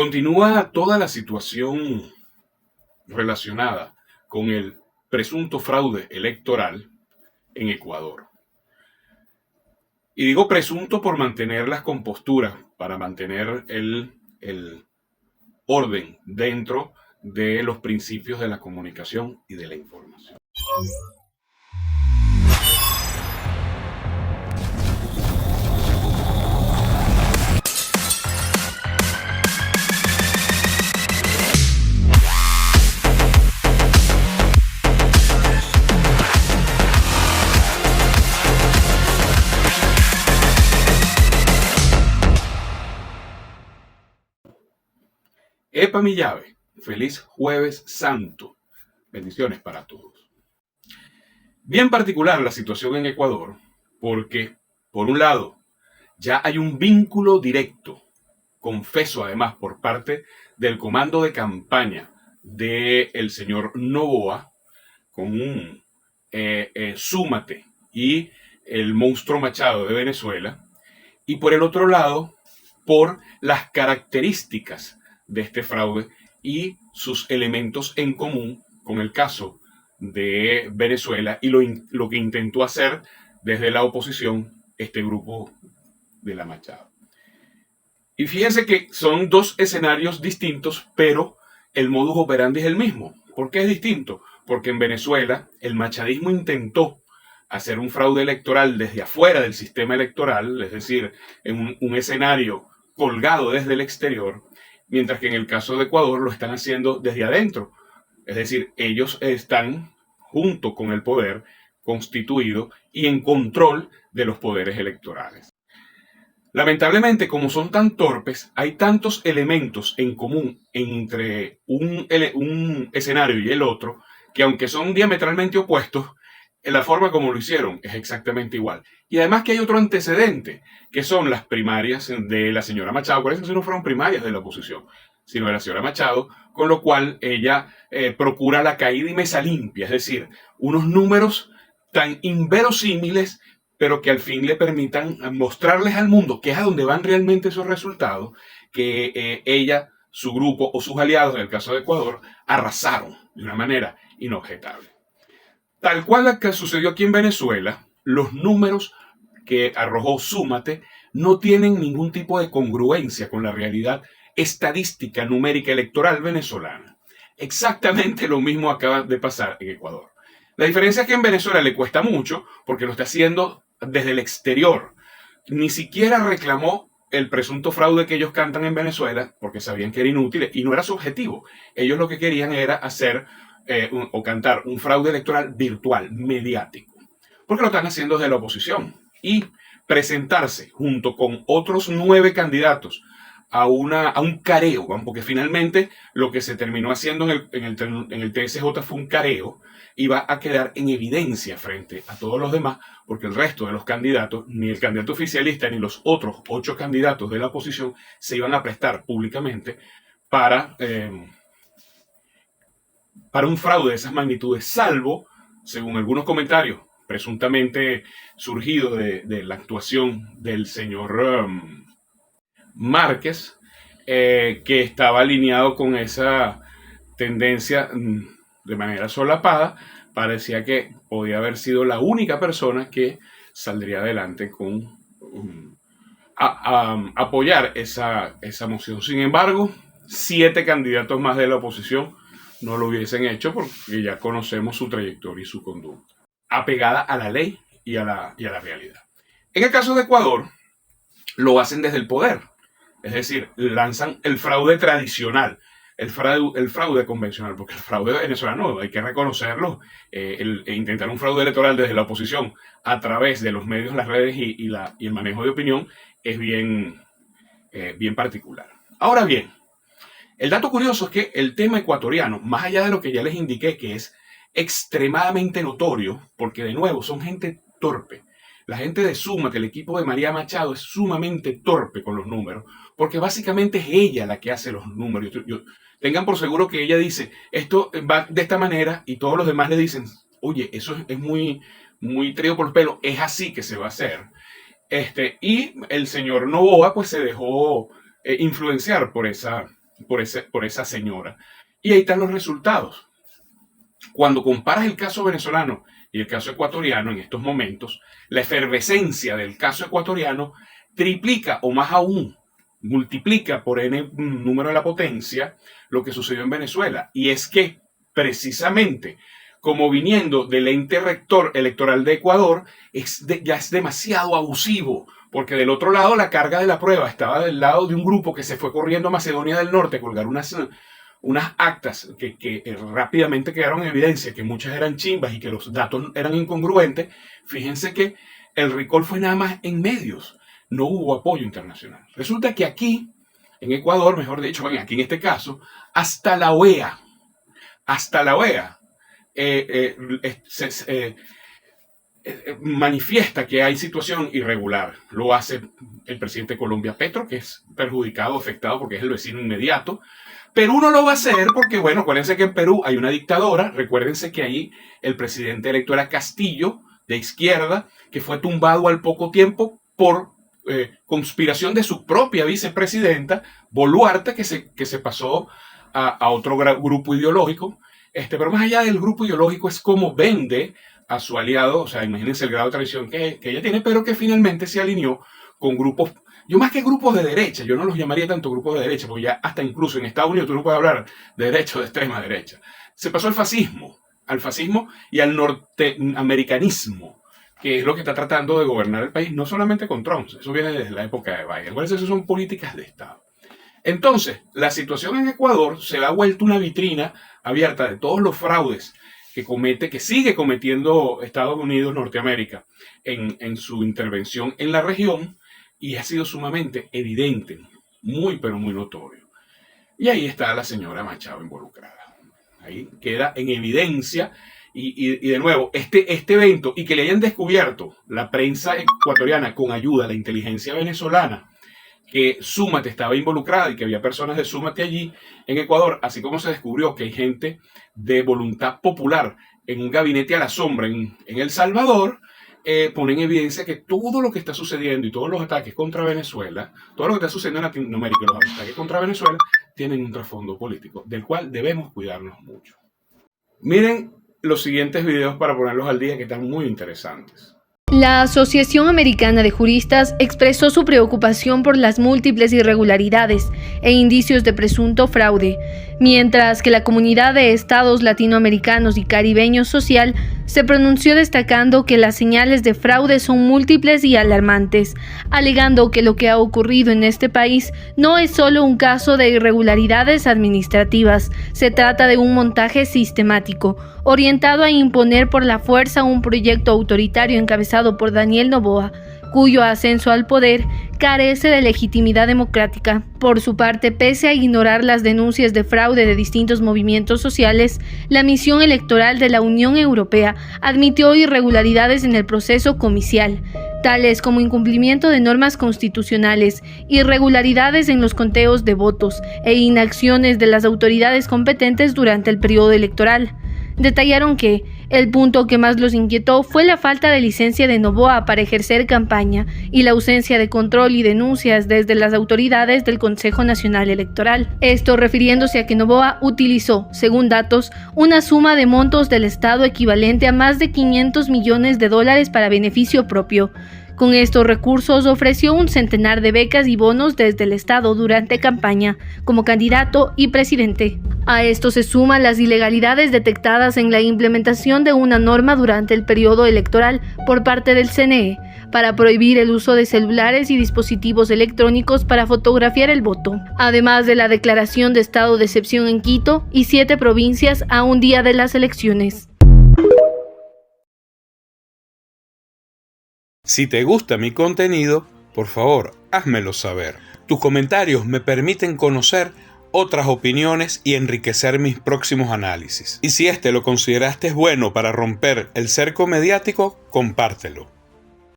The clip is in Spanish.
Continúa toda la situación relacionada con el presunto fraude electoral en Ecuador. Y digo presunto por mantener las composturas, para mantener el orden dentro de los principios de la comunicación y de la información. Epa mi llave, feliz jueves santo. Bendiciones para todos. Bien particular la situación en Ecuador porque, por un lado, ya hay un vínculo directo, confeso además por parte del comando de campaña del señor Noboa con un Súmate y el monstruo Machado de Venezuela, y por el otro lado, por las características de este fraude y sus elementos en común con el caso de Venezuela y lo que intentó hacer desde la oposición este grupo de la Machado. Y fíjense que son dos escenarios distintos, pero el modus operandi es el mismo. ¿Por qué es distinto? Porque en Venezuela el machadismo intentó hacer un fraude electoral desde afuera del sistema electoral, es decir, en un escenario colgado desde el exterior, mientras que en el caso de Ecuador lo están haciendo desde adentro. Es decir, ellos están junto con el poder constituido y en control de los poderes electorales. Lamentablemente, como son tan torpes, hay tantos elementos en común entre un escenario y el otro, que aunque son diametralmente opuestos, la forma como lo hicieron es exactamente igual. Y además que hay otro antecedente, que son las primarias de la señora Machado. Por eso no fueron primarias de la oposición, sino de la señora Machado, con lo cual ella procura la caída y mesa limpia, es decir, unos números tan inverosímiles, pero que al fin le permitan mostrarles al mundo, que es a donde van realmente esos resultados, que ella, su grupo o sus aliados, en el caso de Ecuador, arrasaron de una manera inobjetable. Tal cual que sucedió aquí en Venezuela, los números que arrojó Súmate no tienen ningún tipo de congruencia con la realidad estadística numérica electoral venezolana. Exactamente lo mismo acaba de pasar en Ecuador. La diferencia es que en Venezuela le cuesta mucho porque lo está haciendo desde el exterior. Ni siquiera reclamó el presunto fraude que ellos cantan en Venezuela porque sabían que era inútil y no era su objetivo. Ellos lo que querían era hacer o cantar un fraude electoral virtual, mediático, porque lo están haciendo desde la oposición, y presentarse junto con otros 9 candidatos a un careo, porque finalmente lo que se terminó haciendo en el TSJ fue un careo, y va a quedar en evidencia frente a todos los demás, porque el resto de los candidatos, ni el candidato oficialista ni los otros 8 candidatos de la oposición, se iban a prestar públicamente para un fraude de esas magnitudes, salvo, según algunos comentarios, presuntamente surgido de la actuación del señor Márquez, que estaba alineado con esa tendencia de manera solapada. Parecía que podía haber sido la única persona que saldría adelante con apoyar esa moción. Sin embargo, 7 candidatos más de la oposición no lo hubiesen hecho porque ya conocemos su trayectoria y su conducta, apegada a la ley y a la realidad. En el caso de Ecuador, lo hacen desde el poder, es decir, lanzan el fraude tradicional, el fraude convencional, porque el fraude venezolano, hay que reconocerlo, intentar un fraude electoral desde la oposición a través de los medios, las redes y el manejo de opinión es bien particular. Ahora bien, el dato curioso es que el tema ecuatoriano, más allá de lo que ya les indiqué, que es extremadamente notorio, porque de nuevo son gente torpe. La gente de Súmate, el equipo de María Machado, es sumamente torpe con los números, porque básicamente es ella la que hace los números. Tengan por seguro que ella dice, esto va de esta manera, y todos los demás le dicen, oye, eso es muy traído por el pelo, es así que se va a hacer. Y el señor Noboa pues se dejó influenciar por esa por esa señora. Y ahí están los resultados. Cuando comparas el caso venezolano y el caso ecuatoriano en estos momentos, la efervescencia del caso ecuatoriano triplica o más aún multiplica por n número de la potencia lo que sucedió en Venezuela. Y es que precisamente como viniendo del ente rector electoral de Ecuador ya es demasiado abusivo, porque del otro lado la carga de la prueba estaba del lado de un grupo que se fue corriendo a Macedonia del Norte a colgar unas actas que rápidamente quedaron en evidencia, que muchas eran chimbas y que los datos eran incongruentes. Fíjense que el recall fue nada más en medios, no hubo apoyo internacional. Resulta que aquí, en Ecuador, mejor dicho, aquí en este caso, hasta la OEA manifiesta que hay situación irregular. Lo hace el presidente de Colombia, Petro, que es perjudicado, afectado porque es el vecino inmediato. Perú no lo va a hacer porque, bueno, acuérdense que en Perú hay una dictadora. Recuérdense que ahí el presidente electo era Castillo, de izquierda, que fue tumbado al poco tiempo por conspiración de su propia vicepresidenta, Boluarte, que se pasó a otro grupo ideológico. Pero más allá del grupo ideológico es cómo vende a su aliado, o sea, imagínense el grado de traición que ella tiene, pero que finalmente se alineó con grupos, yo más que grupos de derecha, yo no los llamaría tanto grupos de derecha, porque ya hasta incluso en Estados Unidos tú no puedes hablar de derecha o de extrema derecha. Se pasó al fascismo y al norteamericanismo, que es lo que está tratando de gobernar el país, no solamente con Trump, eso viene desde la época de Biden. Bueno, esas son políticas de Estado. Entonces, la situación en Ecuador se ha vuelto una vitrina abierta de todos los fraudes que sigue cometiendo Estados Unidos, Norteamérica, en su intervención en la región, y ha sido sumamente evidente, muy pero muy notorio. Y ahí está la señora Machado involucrada. Ahí queda en evidencia, y de nuevo, este evento, y que le hayan descubierto la prensa ecuatoriana con ayuda de la inteligencia venezolana, que Súmate estaba involucrada y que había personas de Súmate allí en Ecuador, así como se descubrió que hay gente de voluntad popular en un gabinete a la sombra en El Salvador, pone en evidencia que todo lo que está sucediendo y todos los ataques contra Venezuela, todo lo que está sucediendo en Latinoamérica, los ataques contra Venezuela, tienen un trasfondo político, del cual debemos cuidarnos mucho. Miren los siguientes videos para ponerlos al día, que están muy interesantes. La Asociación Americana de Juristas expresó su preocupación por las múltiples irregularidades e indicios de presunto fraude, mientras que la comunidad de estados latinoamericanos y caribeños social se pronunció destacando que las señales de fraude son múltiples y alarmantes, alegando que lo que ha ocurrido en este país no es solo un caso de irregularidades administrativas, se trata de un montaje sistemático, orientado a imponer por la fuerza un proyecto autoritario encabezado por Daniel Noboa, cuyo ascenso al poder carece de legitimidad democrática. Por su parte, pese a ignorar las denuncias de fraude de distintos movimientos sociales, la misión electoral de la Unión Europea admitió irregularidades en el proceso comicial, tales como incumplimiento de normas constitucionales, irregularidades en los conteos de votos e inacciones de las autoridades competentes durante el periodo electoral. Detallaron que el punto que más los inquietó fue la falta de licencia de Noboa para ejercer campaña y la ausencia de control y denuncias desde las autoridades del Consejo Nacional Electoral. Esto refiriéndose a que Noboa utilizó, según datos, una suma de montos del Estado equivalente a más de $500 millones para beneficio propio. Con estos recursos ofreció un centenar de becas y bonos desde el Estado durante campaña, como candidato y presidente. A esto se suman las ilegalidades detectadas en la implementación de una norma durante el periodo electoral por parte del CNE para prohibir el uso de celulares y dispositivos electrónicos para fotografiar el voto, además de la declaración de estado de excepción en Quito y 7 provincias a un día de las elecciones. Si te gusta mi contenido, por favor, házmelo saber. Tus comentarios me permiten conocer otras opiniones y enriquecer mis próximos análisis. Y si lo consideraste bueno para romper el cerco mediático, compártelo.